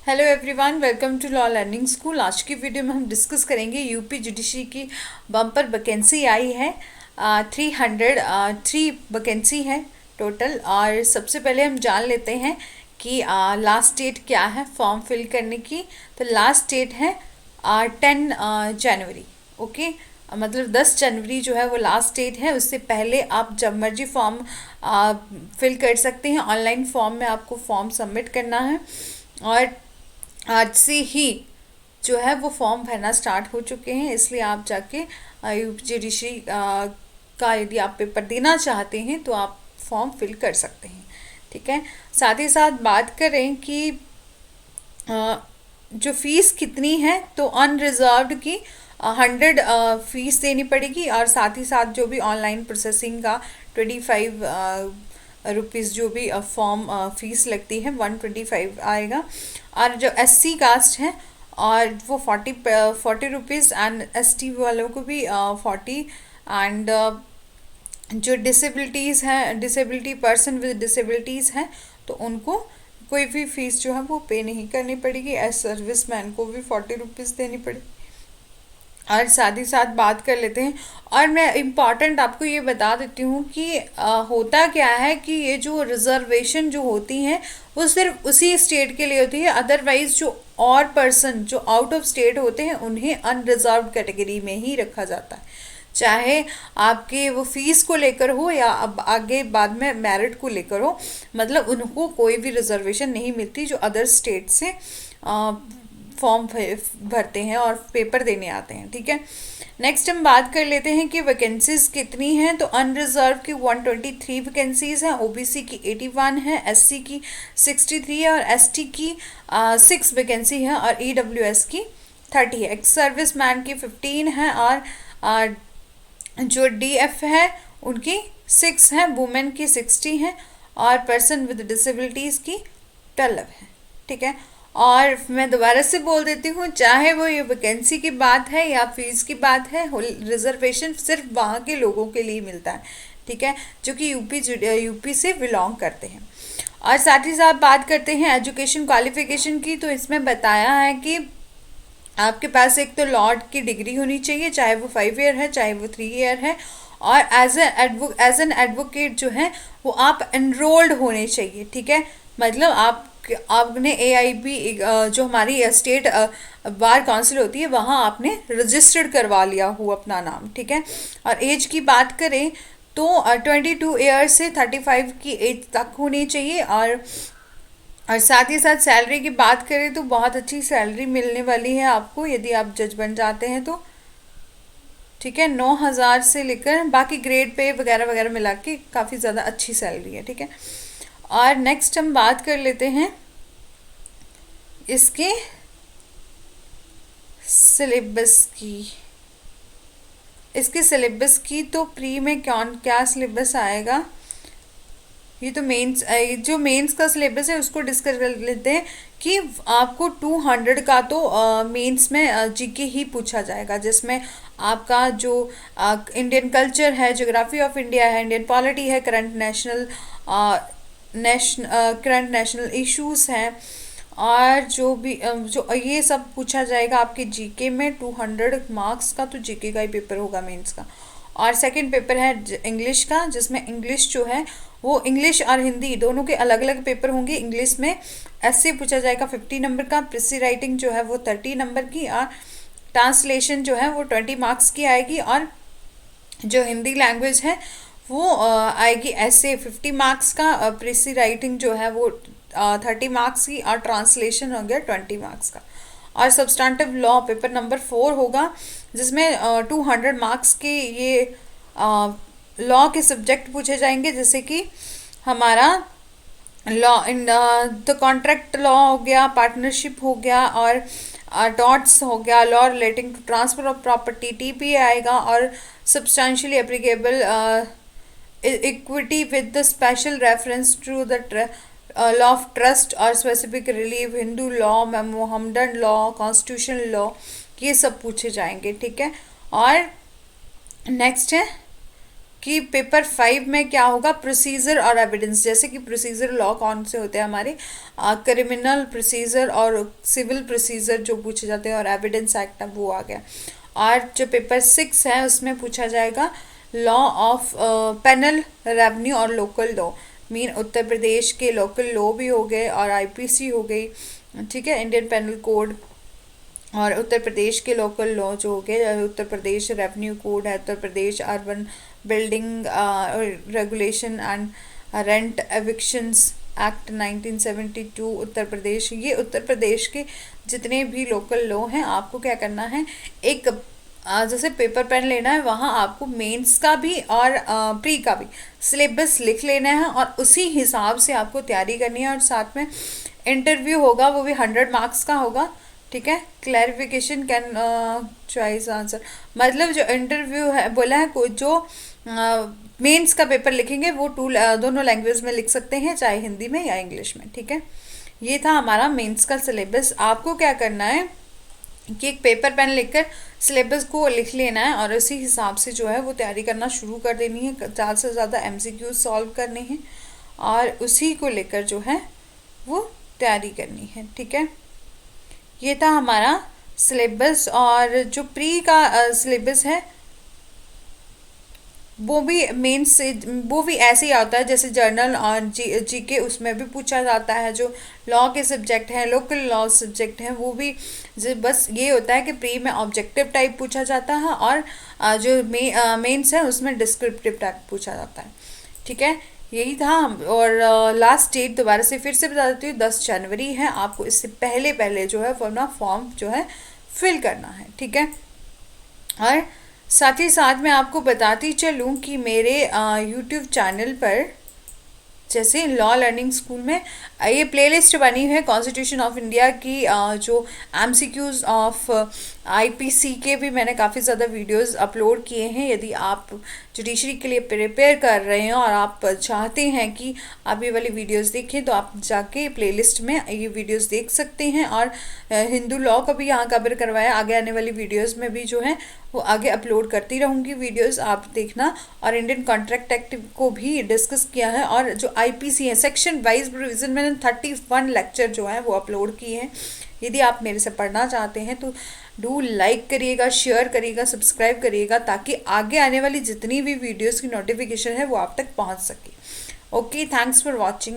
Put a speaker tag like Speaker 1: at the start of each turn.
Speaker 1: Hello everyone, welcome to law learning school. आज की video में हम डिस्कस करेंगे यूपी जुडिशरी की बम्पर वैकेंसी आई है। 303 वैकेंसी है टोटल। और सबसे पहले हम जान लेते हैं कि लास्ट डेट क्या है फॉर्म फिल करने की। तो लास्ट डेट है 10 जनवरी। ओके, मतलब 10 जनवरी जो है वो लास्ट डेट है। उससे पहले आप जब मर्जी फॉर्म फिल कर सकते हैं। ऑनलाइन फॉर्म में आपको फॉर्म सबमिट करना है और आज से ही जो है वो फॉर्म भरना स्टार्ट हो चुके हैं। इसलिए आप जाके यूपी जुडिशरी का यदि आप पेपर देना चाहते हैं तो आप फॉर्म फिल कर सकते हैं। ठीक है, साथ ही साथ बात करें कि जो फीस कितनी है, तो अनरिजर्व्ड की 100 फीस देनी पड़ेगी। और साथ ही साथ जो भी ऑनलाइन प्रोसेसिंग का 25 रुपीज़ जो भी फॉर्म फीस लगती है 125 आएगा। और जो एससी कास्ट है और वो 40 रुपीज़, एंड एसटी वालों को भी 40। एंड जो डिसेबिलिटीज़ हैं, डिसेबिलिटी पर्सन विद डिसेबिलिटीज़ हैं, तो उनको कोई भी फीस जो है वो पे नहीं करनी पड़ेगी। एज सर्विसमैन को भी 40 रुपीज़ देनी पड़ेगी। और साथ ही साथ बात कर लेते हैं, और मैं इम्पॉर्टेंट आपको ये बता देती हूँ कि होता क्या है कि ये जो रिजर्वेशन जो होती हैं वो सिर्फ उसी स्टेट के लिए होती है। अदरवाइज जो और पर्सन जो आउट ऑफ स्टेट होते हैं उन्हें अनरिजर्व्ड कैटेगरी में ही रखा जाता है। चाहे आपके वो फीस को लेकर हो या अब आगे बाद में मेरिट को लेकर हो, मतलब उनको कोई भी रिजर्वेशन नहीं मिलती जो अदर स्टेट से फॉर्म भरते हैं और पेपर देने आते हैं। ठीक है, नेक्स्ट हम बात कर लेते हैं कि वैकेंसीज कितनी हैं। तो अनरिजर्व की 123 वैकेंसीज हैं, ओबीसी की 81 है, एससी की 63 है और एसटी की 6 वैकेंसी है और ईडब्ल्यूएस की 30 है। एक्स सर्विस मैन की 15 है और जो डीएफ है उनकी 6 है, वुमेन की 60 है और पर्सन विद डिसेबिलिटीज़ की 12 है। ठीक है, और मैं दोबारा से बोल देती हूँ, चाहे वो ये वैकेंसी की बात है या फीस की बात है, रिजर्वेशन सिर्फ वहाँ के लोगों के लिए मिलता है। ठीक है, जो कि यूपी से बिलोंग करते हैं। और साथ ही साथ बात करते हैं एजुकेशन क्वालिफिकेशन की। तो इसमें बताया है कि आपके पास एक तो लॉ की डिग्री होनी चाहिए, चाहे वो 5 ईयर है चाहे वो 3 ईयर है। और एज एन एडवोकेट जो है वो आप एनरोल्ड होने चाहिए। ठीक है, मतलब आपने AIB जो हमारी स्टेट बार काउंसिल होती है वहाँ आपने रजिस्टर्ड करवा लिया हो अपना नाम। ठीक है, और एज की बात करें तो 22 ईयर से 35 की एज तक होनी चाहिए। और साथ ही साथ सैलरी की बात करें तो बहुत अच्छी सैलरी मिलने वाली है आपको यदि आप जज बन जाते हैं तो। ठीक है, 9,000 से लेकर बाकी ग्रेड पे वगैरह वगैरह मिला के काफ़ी ज़्यादा अच्छी सैलरी है। ठीक है, और नेक्स्ट हम बात कर लेते हैं इसके सिलेबस की। इसके सिलेबस की तो प्री में क्या सिलेबस आएगा, ये तो मेंस, जो मेंस का सिलेबस है उसको डिस्कस कर लेते हैं कि आपको 200 का तो मेंस में जीके ही पूछा जाएगा, जिसमें आपका जो इंडियन कल्चर है, ज्योग्राफी ऑफ इंडिया है, इंडियन पॉलिटी है, करंट नेशनल इश्यूज हैं, और जो भी जो ये सब पूछा जाएगा आपके जीके में। 200 मार्क्स का तो जीके का ही पेपर होगा मेंस का। और सेकंड पेपर है इंग्लिश का, जिसमें इंग्लिश जो है वो इंग्लिश और हिंदी दोनों के अलग अलग पेपर होंगे। इंग्लिश में ऐसे पूछा जाएगा 50 नंबर का, प्रेसी राइटिंग जो है वो 30 नंबर की, और ट्रांसलेशन जो है वो 20 मार्क्स की आएगी। और जो हिंदी लैंग्वेज है वो आएगी ऐसे 50 मार्क्स का, प्रेसी राइटिंग जो है वो 30 मार्क्स की, और ट्रांसलेशन हो गया 20 मार्क्स का। और सब्सटेंटिव लॉ पेपर नंबर 4 होगा, जिसमें 200 मार्क्स के ये लॉ के सब्जेक्ट पूछे जाएंगे, जैसे कि हमारा law in the contract law हो गया, पार्टनरशिप हो गया, और टॉर्ट्स हो गया, law relating to transfer of property TP आएगा, और substantially applicable equity with the special reference to the law of trust और specific relief, Hindu law, Mohammedan law, constitution law, ये सब पूछे जाएंगे। ठीक है, और नेक्स्ट है कि पेपर 5 में क्या होगा, प्रोसीजर और एविडेंस। जैसे कि प्रोसीजर लॉ कौन से होते हैं हमारे, क्रिमिनल प्रोसीजर और सिविल प्रोसीजर जो पूछे जाते हैं, और एविडेंस एक्ट अब वो आ गया। और जो पेपर 6 है उसमें पूछा जाएगा लॉ ऑफ पेनल रेवेन्यू और local law, mean Uttar Pradesh के लोकल लॉ भी हो गए और आईपीसी हो गई, ठीक है, इंडियन पेनल कोड, और उत्तर प्रदेश के लोकल लॉ जो हो गए, उत्तर प्रदेश रेवेन्यू कोड है, Uttar Pradesh urban building regulation and rent evictions act 1972 Uttar Pradesh. ये उत्तर प्रदेश के जितने भी लोकल लॉ हैं, आपको क्या करना है, एक जैसे पेपर पेन लेना है, वहाँ आपको मेंस का भी और प्री का भी सिलेबस लिख लेना है और उसी हिसाब से आपको तैयारी करनी है। और साथ में इंटरव्यू होगा, वो भी 100 मार्क्स का होगा, ठीक है। क्लैरिफिकेशन कैन चॉइस आंसर, मतलब जो इंटरव्यू है बोला है जो मेंस का पेपर लिखेंगे वो दोनों लैंग्वेज में लिख सकते हैं, चाहे हिंदी में या इंग्लिश में, ठीक है। ये था हमारा मेंस का सिलेबस। आपको क्या करना है कि एक पेपर पेन लेकर सिलेबस को लिख लेना है और उसी हिसाब से जो है वो तैयारी करना शुरू कर देनी है। ज़्यादा से ज़्यादा एमसीक्यू सॉल्व करने हैं और उसी को लेकर जो है वो तैयारी करनी है, ठीक है। ये था हमारा सिलेबस। और जो प्री का सिलेबस है वो भी मेन से वो भी ऐसे ही आता है जैसे जर्नल और जीके, उसमें भी पूछा जाता है। जो लॉ के सब्जेक्ट हैं, लोकल लॉ सब्जेक्ट हैं, वो भी बस ये होता है कि प्री में ऑब्जेक्टिव टाइप पूछा जाता है और जो मेंस है उसमें डिस्क्रिप्टिव टाइप पूछा जाता है, ठीक है। यही था। और लास्ट डेट दोबारा से फिर से बता देती हूँ, 10 जनवरी है। आपको इससे पहले पहले जो है अपना फॉर्म जो है फिल करना है, ठीक है। और साथ ही साथ मैं आपको बताती चलूँ कि मेरे यूट्यूब चैनल पर जैसे लॉ लर्निंग स्कूल में ये प्लेलिस्ट बनी है कॉन्स्टिट्यूशन ऑफ इंडिया की, जो एमसीक्यूज ऑफ आईपीसी के भी मैंने काफ़ी ज़्यादा वीडियोस अपलोड किए हैं। यदि आप जुडिशरी के लिए प्रिपेयर कर रहे हैं और आप चाहते हैं कि आप ये वाली वीडियोस देखें, तो आप जाके प्लेलिस्ट में ये वीडियोस देख सकते हैं। और हिंदू लॉ का भी यहाँ कवर करवाया, आगे आने वाली वीडियोस में भी जो है वो आगे अपलोड करती रहूँगी वीडियोस, आप देखना। और इंडियन कॉन्ट्रैक्ट एक्ट को भी डिस्कस किया है, और जो आईपीसी है सेक्शन वाइज प्रोविजन मैंने 31 लेक्चर जो है वो अपलोड किए हैं। यदि आप मेरे से पढ़ना चाहते हैं तो डू लाइक करिएगा, शेयर करिएगा, सब्सक्राइब करिएगा, ताकि आगे आने वाली जितनी भी वीडियोस की नोटिफिकेशन है वो आप तक पहुंच सके। Okay, thanks for watching.